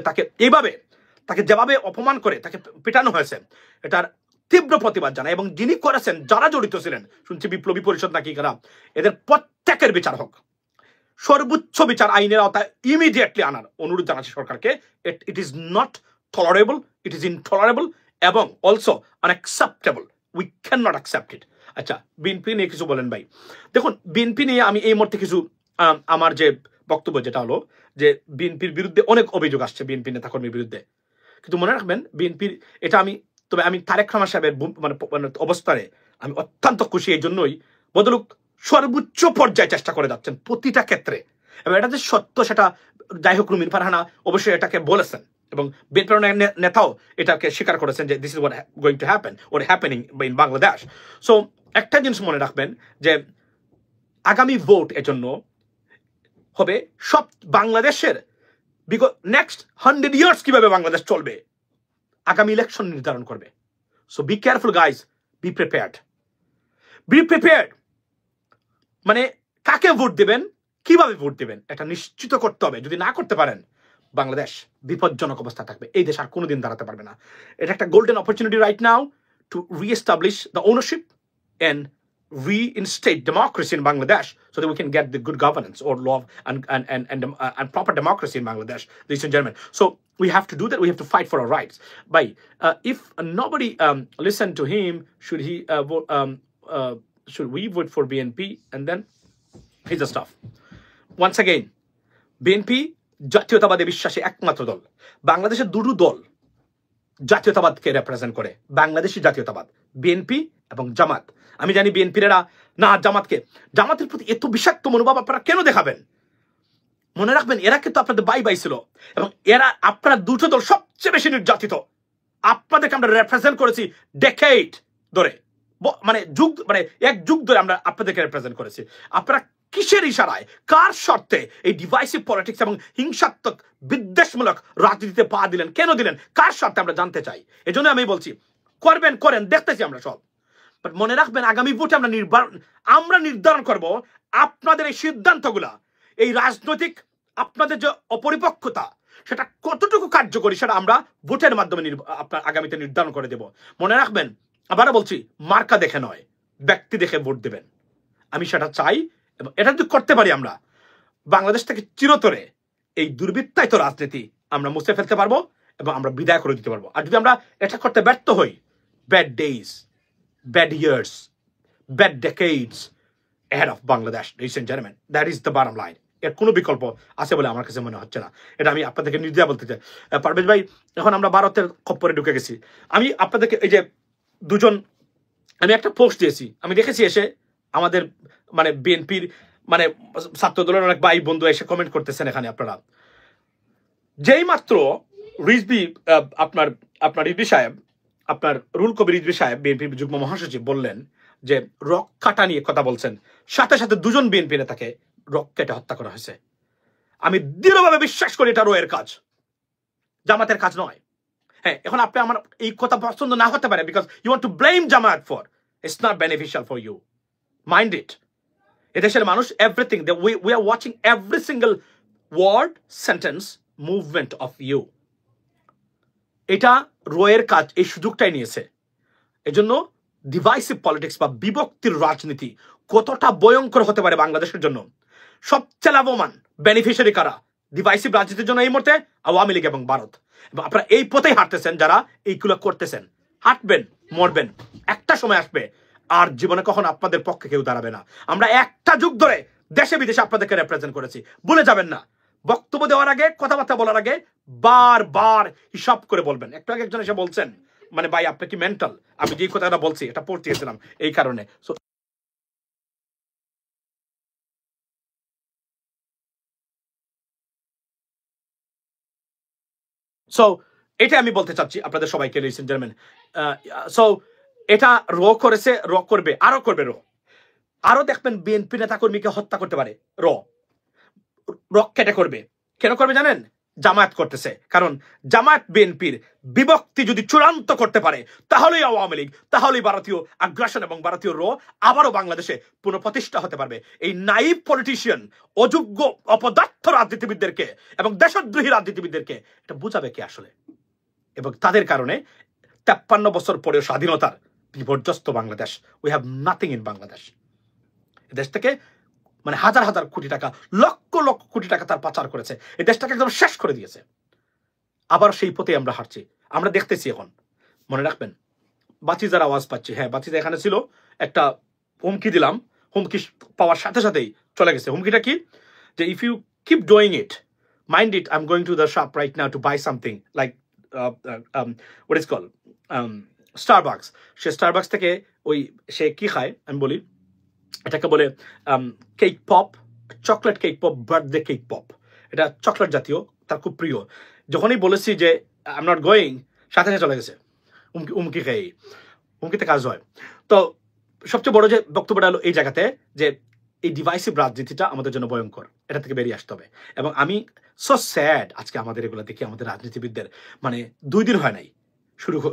S1: তাকে যেভাবে অপমান করে তাকে পেটানো হয়েছে, এটার তীব্র প্রতিবাদ জানায়। এবং যিনি করেছেন, যারা জড়িত ছিলেন, শুনছি বিপ্লবী পরিষদ নাকি কারা, এদের প্রত্যেকের বিচার হোক, সর্বোচ্চ বিচার আইনের আওতায় ইমিডিয়েটলি আনার অনুরোধ জানাচ্ছি সরকারকে। It is not tolerable, it is intolerable এবং also unacceptable. We can not accept it. আচ্ছা, বিএনপি নিয়ে কিছু বলেন ভাই। দেখুন, বিএনপি নিয়ে আমি এই মুহূর্তে কিছু আমার যে বক্তব্য, যেটা হলো যে বিএনপির বিরুদ্ধে অনেক অভিযোগ আসছে, বিএনপি নেতাকর্মীর বিরুদ্ধে। কিন্তু মনে রাখবেন, বিএনপির এটা তবে আমি তারেক রহমান সাহেবের মানে অবস্থানে আমি অত্যন্ত খুশি। এই জন্যই বদলুক সর্বোচ্চ পর্যায়ে চেষ্টা করে যাচ্ছেন প্রতিটা ক্ষেত্রে। এবং এটা যে সত্য, সেটা যাই হোক রুমিন ফারহানা অবশ্যই এটাকে বলেছেন, এবং বিএনপির নেতাও এটাকে স্বীকার করেছেন যে this is what going to happen or happening in Bangladesh. So একটা জিনিস মনে রাখবেন যে আগামী ভোট এর জন্য হবে সব বাংলাদেশের নেক্সট 100 ইয়ার্স কিভাবে বাংলাদেশ চলবে, আগামী ইলেকশন নির্ধারণ করবে। So be careful guys, be prepared, মানে কাকে ভোট দেবেন, কিভাবে ভোট দেবেন, এটা নিশ্চিত করতে হবে। যদি না করতে পারেন, বাংলাদেশ বিপজ্জনক অবস্থা থাকবে, এই দেশ আর কোনোদিন দাঁড়াতে পারবে না। এটা একটা golden opportunity right now to reestablish the ownership and reinstate democracy in Bangladesh, so that we can get the good governance or law and proper democracy in Bangladesh, ladies and gentlemen. So we have to do that. We have to fight for our rights. By if nobody listen to him, should he vote? Should we vote for BNP? And then here's the stuff. Once again, BNP জাতীয়তাবাদে বিশ্বাসী একমাত্র দল। বাংলাদেশের দুটো দল জাতীয়তাবাদকে represent করে, বাংলাদেশি জাতীয়তাবাদ, BNP এবং জামাত। আমি জানি বিএনপিরা না জামাতের প্রতি এত বিষাক্ত মনোভাব আপনারা কেন দেখাবেন? মনে রাখবেন এরা কিন্তু আপনাদের বাই বাই ছিল, এবং এরা আপনারা দুটো দল সবচেয়ে বেশি নির্যাতিত। আপনাদেরকে আমরা রিপ্রেজেন্ট করেছি ডেকেড ধরে, মানে এক যুগ ধরে আমরা আপনাদেরকে রিপ্রেজেন্ট করেছি। আপনারা কিসের ইশারায়, কার শর্তে এই ডিভাইসিভ পলিটিক্স এবং হিংসাত্মক বিদ্বেষমূলক রাজনীতিতে পা দিলেন, কেন দিলেন, কার শর্তে আমরা জানতে চাই। এজন্য আমি বলছি করেন, দেখতেছি আমরা সব। বাট মনে রাখবেন আগামী ভোটে আমরা নির্ধারণ করব আপনাদের এই সিদ্ধান্তগুলা, এই রাজনৈতিক আপনাদের যে অপরিপক্কতা সেটা কতটুকু কার্যকরী, সেটা আমরা ভোটের মাধ্যমে আপনার আগামীতে নির্ধারণ করে দেব। মনে রাখবেন, আবারও বলছি, মার্কা দেখে নয়, ব্যক্তি দেখে ভোট দেবেন। আমি সেটা চাই, এবং এটা যদি করতে পারি আমরা বাংলাদেশ থেকে চিরতরে এই দুর্বৃত্তায়িত রাজনীতি আমরা মুছে ফেলতে পারবো এবং আমরা বিদায় করে দিতে পারবো। আর যদি আমরা এটা করতে ব্যর্থ হই, bad days, bad years, bad decades ahead of Bangladesh, ladies and gentlemen. That is the bottom line. এর কোনো বিকল্প আছে বলে আমার কাছে মনে হচ্ছে না। এটা আমি আপনাদেরকে নির্দ্বিধায় বলতে চাই। পারভেজ ভাই, এখন আমরা ভারতের খপ্পরে ঢুকে গেছি। আমি আপনাদেরকে এই যে আমি একটা পোস্ট দিয়েছি, আমি দেখেছি এসে আমাদের মানে বিএনপির মানে ছাত্র দলের অনেক ভাই বন্ধু এসে কমেন্ট করতেছেন এখানে। আপনারা যেই মাত্র রিজভি আপনার রিজভি সাহেব, আপনার রুল কবির রিজভি সাহেব বিএনপির যুগ্ম মহাসচিব বললেন যে রক কাটা নিয়ে কথা বলছেন, সাথে সাথে দুজন বিএনপি নেতাকে রক কেটে হত্যা করা হয়েছে। আমি দৃঢ়ভাবে বিশ্বাস করি এটা রয়ের কাজ, জামাতের কাজ নয়। হ্যাঁ, এখন আপনি আমার এই কথা পছন্দ না হতে পারে, because you want to blame Jamaat for, it's not beneficial for you, mind it. এদেশের মানুষ everything, we are watching every single word, sentence, movement of you. এটা রয়ের কাজ, এই সুযোগটাই নিয়েছে। এজন্য ডিভাইসিভ পলিটিক্স বা বিভক্তির রাজনীতি কতটা ভয়ঙ্কর হতে পারে বাংলাদেশের জন্য, সবচেয়ে লাভবান বেনিফিশিয়ারি কারা ডিভাইসিভ রাজনীতির জন্য এই মুহূর্তে? আওয়ামী লীগ এবং ভারত। এবং আপনারা এই পথেই হাঁটতেছেন, যারা এইগুলো করতেছেন। হাঁটবেন, মরবেন, একটা সময় আসবে আর জীবনে কখনো আপনাদের পক্ষে কেউ দাঁড়াবে না। আমরা একটা যুগ ধরে দেশে বিদেশে আপনাদেরকে রিপ্রেজেন্ট করেছি, ভুলে যাবেন না। বক্তব্য দেওয়ার আগে, কথাবার্তা বলার আগে বারবার হিসাব করে বলবেন। একটু আগে একজন এসে বলছেন, মানে ভাই আপনি কি মেন্টাল? আমি যে কথাটা বলছি এটা পড়তেছিলাম এই কারণে। সো এটা আমি বলতে চাচ্ছি আপনাদের সবাইকে, লিসেন জেন্টলম্যান। সো এটা করেছে, করবে, আরো করবে। আরো দেখবেন বিএনপি নেতা কর্মীকে হত্যা করতে পারে, কেটে করবে। কেন করবে জানেন? জামায়াত করতেছে। কারণ জামায়াত বিএনপির বিভক্তি যদি চূড়ান্ত করতে পারে, তাহলেই আওয়ামী লীগ, তাহলেই ভারতীয় আগ্রাসন এবং ভারতীয় আবারও বাংলাদেশে পুনঃপ্রতিষ্ঠা হতে পারবে। এই নাইভ পলিটিশিয়ান, অযোগ্য অপদার্থ রাজনীতিবিদদেরকে এবং দেশদ্রোহী রাজনীতিবিদদেরকে এটা বুঝাবে কে আসলে? এবং তাদের কারণে 53 বছর পরেও স্বাধীনতার বিপর্যস্ত Bangladesh, we have nothing in Bangladesh. দেশ থেকে মানে হাজার হাজার কোটি টাকা, লক্ষ লক্ষ কোটি টাকা তার পাচার করেছে, এই দেশটাকে একদম শেষ করে দিয়েছে। আবার সেই পথে আমরা হাঁটছি, আমরা দেখতেছি। এখন মনে রাখবেন, বাচিজার আওয়াজ পাচ্ছি। হ্যাঁ, বাচিজা এখানে ছিল, একটা হুমকি দিলাম, হুমকি পাওয়ার সাথে সাথেই চলে গেছে। হুমকিটা কি? যে if you keep doing it, mind it, I am going to the shop right now to buy something like what is call Starbucks. সে স্টারবাকস থেকে সে কি খায় আমি বলি, এটাকে বলে cake pop, chocolate cake pop, birthday cake pop. এটা চকলেট জাতীয়, তার খুব প্রিয়। যখনই বলেছি যে আই এম নট গোয়িং, সাথে সাথে চলে গেছে উমকি খেয়ে। উমকিতে কাজ হয়। তো সবচেয়ে বড় যে বক্তব্যটা হলো এই জায়গাতে, যে এই ডিভাইসিভ রাজনীতিটা আমাদের জন্য ভয়ঙ্কর, এটা থেকে বেরিয়ে আসতে হবে। এবং আমি সো স্যাড, আজকে আমাদের এগুলো দেখি, আমাদের রাজনীতিবিদদের মানে 2 দিন হয় নাই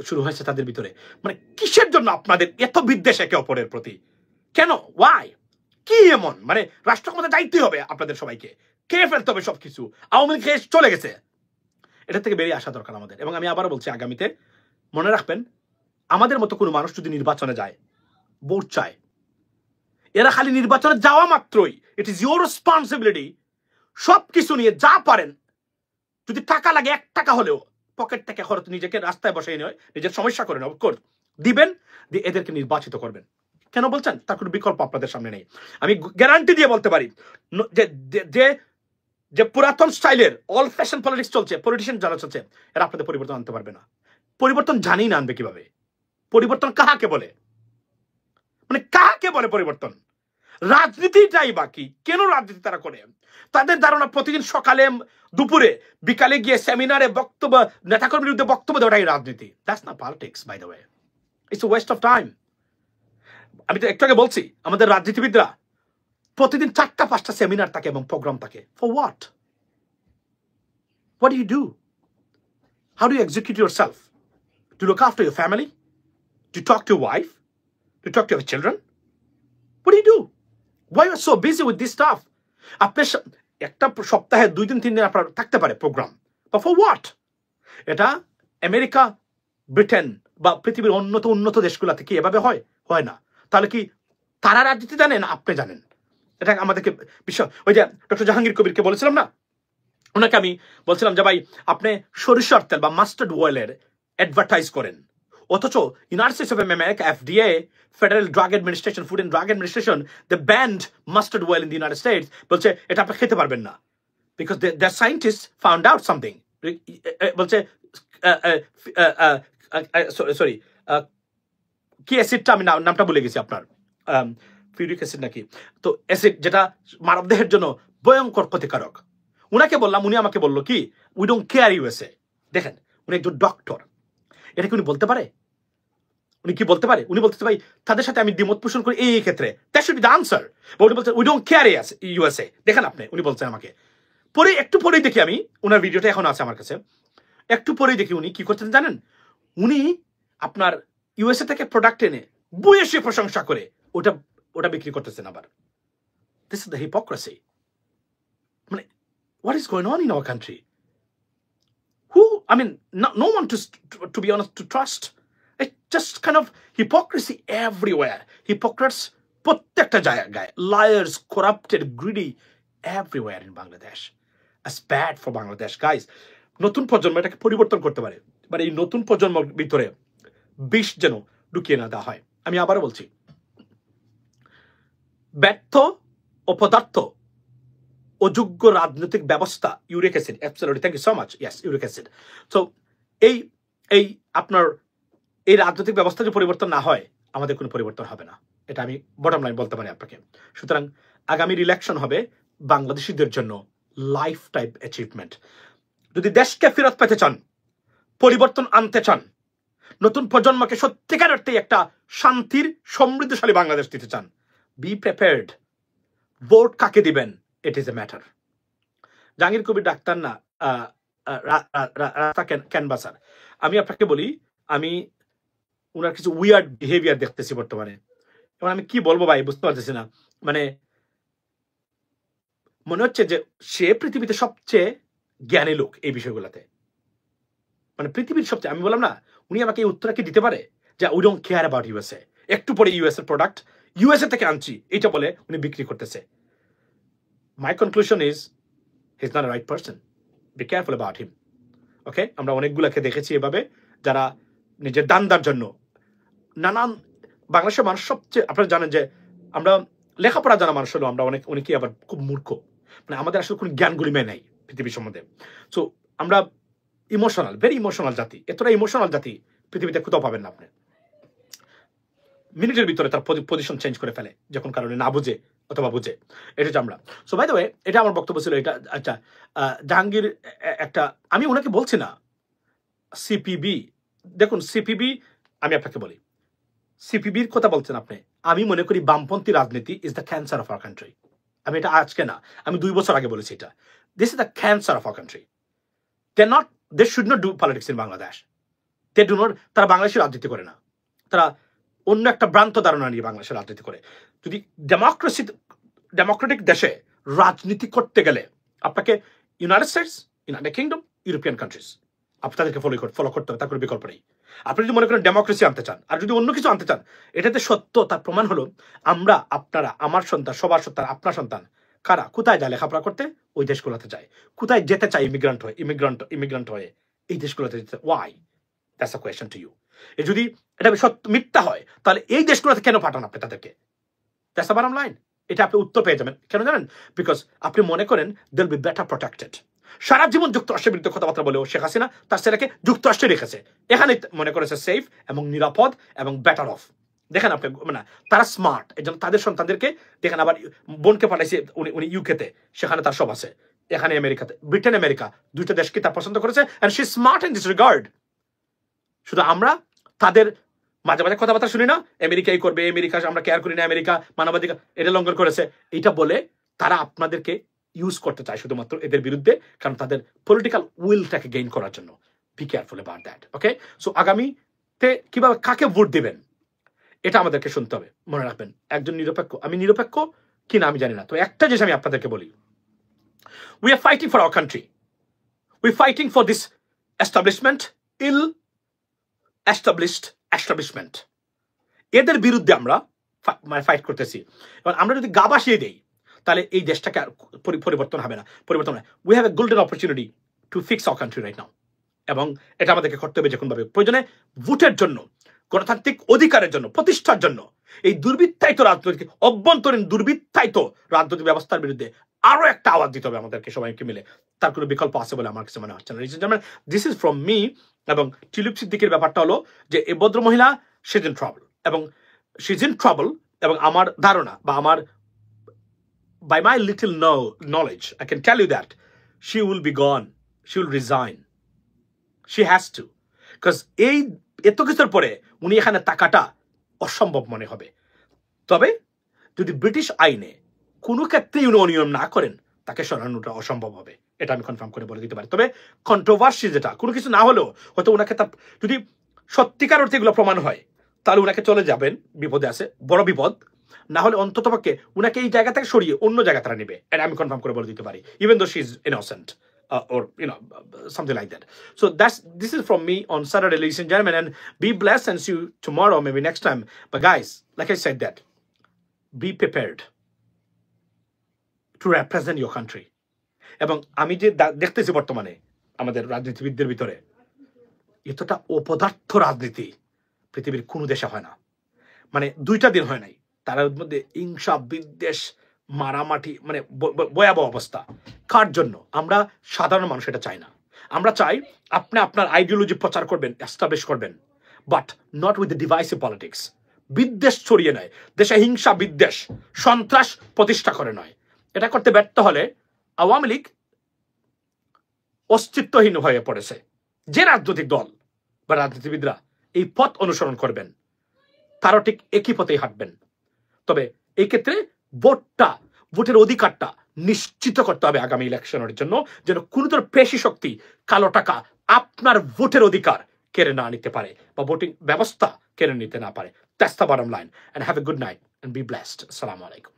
S1: শুরু হয়েছে তাদের ভিতরে, মানে কিসের জন্য আপনাদের এত বিদ্বেষ একে অপরের প্রতি? কেন? ওয়াই? কি এমন? মানে রাষ্ট্র ক্ষমতা দায়িত্ব হবে আপনাদের সবাইকে, খেয়ে ফেলতে হবে সবকিছু। আওয়ামী লীগ খেয়ে চলে গেছে, এটা থেকে বেরিয়ে আসা দরকার আমাদের। এবং আমি আবারও বলছি, আগামীতে মনে রাখবেন, আমাদের মতো কোনো মানুষ যদি নির্বাচনে যায়, ভোট চায়, এরা খালি নির্বাচনে যাওয়া মাত্রই ইট ইজ ইউর রেসপন্সিবিলিটি, সবকিছু নিয়ে যা পারেন, যদি টাকা লাগে 1 টাকা হলেও পকেট থেকে খরচ, নিজেকে রাস্তায় বসাই নয়, নিজের সমস্যা করে দিবেন, দিয়ে এদেরকে নির্বাচিত করবেন। কেন বলছেন? তার কোনো বিকল্প আপনাদের সামনে নেই। আমি গ্যারান্টি দিয়ে বলতে পারি যে যে পুরাতন স্টাইলের অল ফ্যাশন পলিটিক্স চলছে, পলিটিশিয়ান যারা চলছে, এরা আপনাদের পরিবর্তন আনতে পারবে না। পরিবর্তন জানি না আনবে কিভাবে। পরিবর্তন কাহাকে বলে, মানে কাহাকে বলে পরিবর্তন? রাজনীতিটাই বাকি। কেন রাজনীতি তারা করে? তাদের ধারণা প্রতিদিন সকালে, দুপুরে, বিকালে গিয়ে সেমিনারে বক্তব্য, নেতাকর্মীর বিরুদ্ধে বক্তব্য দেওয়াটাই রাজনীতি। That's not politics, by the way. It's a waste of time. আমি তো একটু আগে বলছি, আমাদের রাজনীতিবিদরা প্রতিদিন 4টা-5টা সেমিনার থাকে এবং প্রোগ্রাম থাকে। For what? What do you do? How do you execute yourself? To look after your family? To talk to your wife? To talk to your children? What do you do? Why are you so busy with this stuff? আপনার একটা সপ্তাহে 2 দিন 3 দিন আপনার থাকতে পারে programme, but for what? এটা America, Britain বা পৃথিবীর উন্নত দেশগুলোতে কি এভাবে হয়? হয় না। তাহলে কি তারা রাজনীতি জানেন, আপনি জানেন? এটা আমাদেরকে বিষয়। ওই যে ডক্টর জাহাঙ্গীর কবিরকে বলেছিলাম না, ওনাকে আমি বলছিলাম যে ভাই আপনি সরিষার তেল বা মাস্টার্ড অয়েলের অ্যাডভার্টাইজ করেন, অথচ United states of America FDA, federal drug administration, food and drug administration, the band mustard oil in the United states, বলছে এটা আপনি খেতে পারবেন না, because the scientist found out something. বলছে সরি কি অ্যাসিডটা, আমি নামটা ভুলে গেছি আপনার, ফিউরিক অ্যাসিড নাকি, তো অ্যাসিড যেটা মানবদেহের জন্য ভয়ঙ্কর ক্ষতিকারক। উনাকে বললাম, উনি আমাকে বললো কি, উই ডোন্ট কেয়ার ইউএসএ। দেখেন, উনি একজন ডক্টর, এটা কি উনি বলতে পারে? উনি কি বলতে পারে? উনি বলতে ভাই তাদের সাথে আমি দ্বিমত পোষণ করি এই ক্ষেত্রে, that should be the answer. উনি বলছেন উই ডোন্ট কেয়ার ইউএসএ। দেখেন আপনি, উনি বলছেন আমাকে, পরে একটু পরেই দেখি আমি, ওনার ভিডিওটা এখন আছে আমার কাছে, একটু পরেই দেখি উনি কি করতেন জানেন? উনি আপনার ইউএসএ থেকে প্রোডাক্ট এনে বয়সে প্রশংসা করে ওটা বিক্রি করতেছেন আবার। This is the hypocrisy. মানে what is going on in our country? No one to be honest to trust. It's just kind of hypocrisy everywhere. Hypocrites প্রত্যেকটা জায়গায়, liars, corrupted, greedy everywhere in Bangladesh. It's bad for Bangladesh, guys. নতুন প্রজন্ম এটাকে পরিবর্তন করতে পারে, মানে এই নতুন প্রজন্মের ভিতরে বিষ যেন ঢুকিয়ে না দেওয়া হয়। আমি আবারও বলছি, ব্যর্থ অপদার্থ অযোগ্য রাজনৈতিক ব্যবস্থা, uric acid, absolutely, thank you so much, yes, uric acid. So এই আপনার এই রাজনৈতিক ব্যবস্থা যদি পরিবর্তন না হয়, আমাদের কোনো পরিবর্তন হবে না, এটা আমি বটম লাইন বলতে পারি আপনাকে। সুতরাং আগামীর ইলেকশন হবে বাংলাদেশিদের জন্য লাইফ টাইম অ্যাচিভমেন্ট। যদি দেশকে ফেরত পেতে চান, পরিবর্তন আনতে চান, নতুন প্রজন্মকে সত্যিকার অর্থে একটা শান্তির সমৃদ্ধশালী বাংলাদেশ দিতে চান, বি প্রিপেয়ার্ড। ভোট কাকে দিবেন, it is a matter. Jahangir Kabir doctor না, রাস্তা ক্যানভাসার। আমি আপনাকে বলি, আমি ওনার কিছু উইয়ার্ড বিহেভিয়ার দেখতেছি বর্তমানে, এবং আমি কি বলবো ভাই বুঝতে পারতেছি না। মানে মনে হচ্ছে যে সে পৃথিবীতে সবচেয়ে জ্ঞানী লোক এই বিষয়গুলোতে, মানে পৃথিবীর সবচেয়ে। আমি বললাম না, উনি আমাকে এই উত্তরটা কি দিতে পারে যে we don't care about USA, একটু পরে ইউএস এর প্রোডাক্ট ইউএসএ থেকে আনছি এটা বলে উনি বিক্রি করতেছে। My conclusion is he is not a right person, be careful about him. Okay, আমরা অনেকগুলোকে দেখেছি এভাবে, যারা নিজের দান্দার জন্য নানান, বাংলাদেশের মানুষ সবচেয়ে, আপনারা জানেন যে আমরা লেখাপড়া জানা মানুষ হলো, আমরা অনেকেই আবার খুব মূর্খ, মানে আমাদের আসলে কোনো জ্ঞান গরিমে নেই পৃথিবীর সম্বন্ধে। সো আমরা ইমোশনাল, ভেরি ইমোশনাল জাতি। এতটা ইমোশনাল জাতি পৃথিবীতে কোথাও পাবেন না আপনি। মিনিটের ভিতরে তার পজিশন চেঞ্জ করে ফেলে যখন কারণে না বুঝে অথবা বুঝে, এটা হচ্ছে আমরা। সো বাই দ্য ওয়ে, এটা আমার বক্তব্য ছিল এটা। আচ্ছা, জাহাঙ্গীর একটা, আমি ওনাকে বলছি না সিপিবি, দেখুন সিপিবি, আমি আপনাকে বলি, সিপিবির কথা বলছেন আপনি, আমি মনে করি বামপন্থী রাজনীতি is the cancer of our country. আমি এটা আজকে না, আমি 2 বছর আগে বলেছি এটা। This is the cancer of our country. They should not do politics in Bangladesh. They do not, তারা বাংলাদেশের রাজনীতি করে না, তারা অন্য একটা ভ্রান্ত ধারণা নিয়ে বাংলাদেশের রাজনীতি করে। যদি ডেমোক্রেটিক দেশে রাজনীতি করতে গেলে আপনাকে United states, United kingdom, European countries, আপনাদেরকে ফলো করতে হবে, তার কোনো বিকল্প নেই। আপনি যদি মনে করেন ডেমোক্রেসি আনতে চান, আর যদি অন্য কিছু আনতে চান, এটাতে সত্য, তার প্রমাণ হলো আমরা, আপনারা, আমার সন্তান, সবার সন্তান, আপনার সন্তান, কারা কোথায় যায় লেখাপড়া করতে, ওই দেশগুলোতে যায়। কোথায় যেতে চায় ইমিগ্রান্ট হয়ে এই দেশগুলোতে যেতে। Why? That's a question to you. যদি এটা সত্য মিথ্যা হয়, তাহলে এই দেশগুলোতে কেন পাঠান আপনি তাদেরকে? That's the bottom line. এটা আপনি উত্তর পেয়ে যাবেন। কেন জানেন? বিকজ আপনি মনে করেন দেল বি বেটার প্রোটেক্টেড। সারা জীবন যুক্তরাষ্ট্রের বিরুদ্ধে কথাবার্তা বলেও শেখ হাসিনা তার ছেলেকে যুক্তরাষ্ট্রে রেখেছে, এখানে মনে করেছে সেফ এবং নিরাপদ এবং বেটার অফ। দেখেন আপনি, মানে তারা স্মার্ট, এই জন্য তাদের সন্তানদেরকে দেখেন, আবার বোনকে পাঠাইছে উনি ইউকেতে, সেখানে তার সব আছে, এখানে আমেরিকাতে, ব্রিটেন আমেরিকা দুইটা দেশকে তার পছন্দ করেছে, and she smart in this regard. শুধু আমরা তাদের মাঝে মাঝে কথাবার্তা শুনি না, আমেরিকাই করবে, আমেরিকা আমরা কেয়ার করি না, আমেরিকা মানবাধিকার এটা লঙ্ঘন করেছে, এটা বলে তারা আপনাদেরকে ইউজ করতে চায় শুধুমাত্র এদের বিরুদ্ধে, কারণ তাদের পলিটিক্যাল উইলটাকে গেইন করার জন্য। B careful about that. Okay, so আগামীতে কিভাবে কাকে ভোট দিবেন এটা আমাদেরকে শুনতে হবে। মনে রাখবেন, একজন নিরপেক্ষ, আমি নিরপেক্ষ কিনা আমি জানি না, তো একটা জিনিস আমি আপনাদেরকে বলি, we are fighting for our country, we fighting for this establishment, ill established establishment, এদের বিরুদ্ধে আমরা ফাইট করতেছি। এবং আমরা যদি গা বাসিয়ে দেই তাহলে এই দেশটাকে আর পরিবর্তন হবে না, পরিবর্তন হয়। We have a golden opportunity to fix our country right now, এবং এটা আমাদেরকে করতে হবে যখন ভাবে প্রয়োজনে, ভোটের জন্য, গণতান্ত্রিক অধিকারের জন্য, প্রতিষ্ঠার জন্য। এই দুর্বৃত্তায়িত রাজনৈতিক, অভ্যন্তরীণ দুর্বৃত্তায়িত রাজনৈতিক ব্যবস্থার বিরুদ্ধে আরো একটা আওয়াজ দিতে হবে আমাদেরকে সবাইকে মিলে, তার কোনো বিকল্প আছে বলে আমার কাছে মনে হচ্ছে না। This is from me. এবং টিউলিপ সিদ্দিকের ব্যাপারটা হলো যে এই ভদ্র মহিলা, শি ইজ ইন ট্রাবল, এবং শি ইজ ইন ট্রাবল, এবং আমার ধারণা বা আমার, by my little knowledge, I can tell you that she will be gone, she will resign, she has to, because এই এত কিছুর পরে উনি এখানে থাকাটা অসম্ভব মনে হবে। তবে যদি ব্রিটিশ আইনে কোনো ক্ষেত্রেই উনি অনিয়ম না করেন, তাকে সরানোটা অসম্ভব হবে, এটা আমি কনফার্ম করে বলে দিতে পারি। তবে কন্ট্রোভার্সি যেটা, কোনো কিছু না হলেও হয়তো ওনাকে, তার যদি সত্যিকার অর্থে এগুলো প্রমাণ হয় তাহলে ওনাকে চলে যাবেন, বিপদে আছে, বড় বিপদ। না হলে অন্তত পক্ষে উনাকে এই জায়গা থেকে সরিয়ে অন্য জায়গা তারা নেবে, এটা আমি কনফার্ম করে বলে দিতে পারি, even though she is innocent or something like that. So this is from me on Saturday, ladies and gentlemen, and be blessed and see you tomorrow, maybe next time. But guys, like I said, that be prepared to represent your country. এবং আমি যে দেখতেছি বর্তমানে আমাদের রাজনীতিবিদদের ভিতরে, এতটা অপদার্থ রাজনীতি পৃথিবীর কোনো দেশে হয় না। মানে 2টা দিন হয় নাই, তার মধ্যে হিংসা, বিদ্বেষ, মারামাটি, মানে ভয়াবহ অবস্থা। কার জন্য? আমরা সাধারণ মানুষ এটা চাই না। আমরা চাই আপনি আপনার আইডিওলজি প্রচার করবেন, এস্টাবলিশ করবেন, but not with the divisive politics. বিদ্বেষ ছড়িয়ে নয়, দেশে হিংসা, বিদ্বেষ, সন্ত্রাস প্রতিষ্ঠা করে নয়। এটা করতে ব্যর্থ হলে আওয়ামী লীগ অস্তিত্বহীন হয়ে পড়েছে। যে রাজনৈতিক দল বা রাজনীতিবিদরা এই পথ অনুসরণ করবেন, তারও ঠিক একই পথেই হাঁটবেন। তবে এই ক্ষেত্রে ভোটের অধিকারটা নিশ্চিত করতে হবে আগামী ইলেকশনের জন্য, যেন কোনো ধরনের পেশি শক্তি, কালো টাকা আপনার ভোটের অধিকার কেড়ে না নিতে পারে, বা ভোটিং ব্যবস্থা কেড়ে নিতে না পারে। That's the bottom line. And have a good night and be blessed. Assalamu alaikum.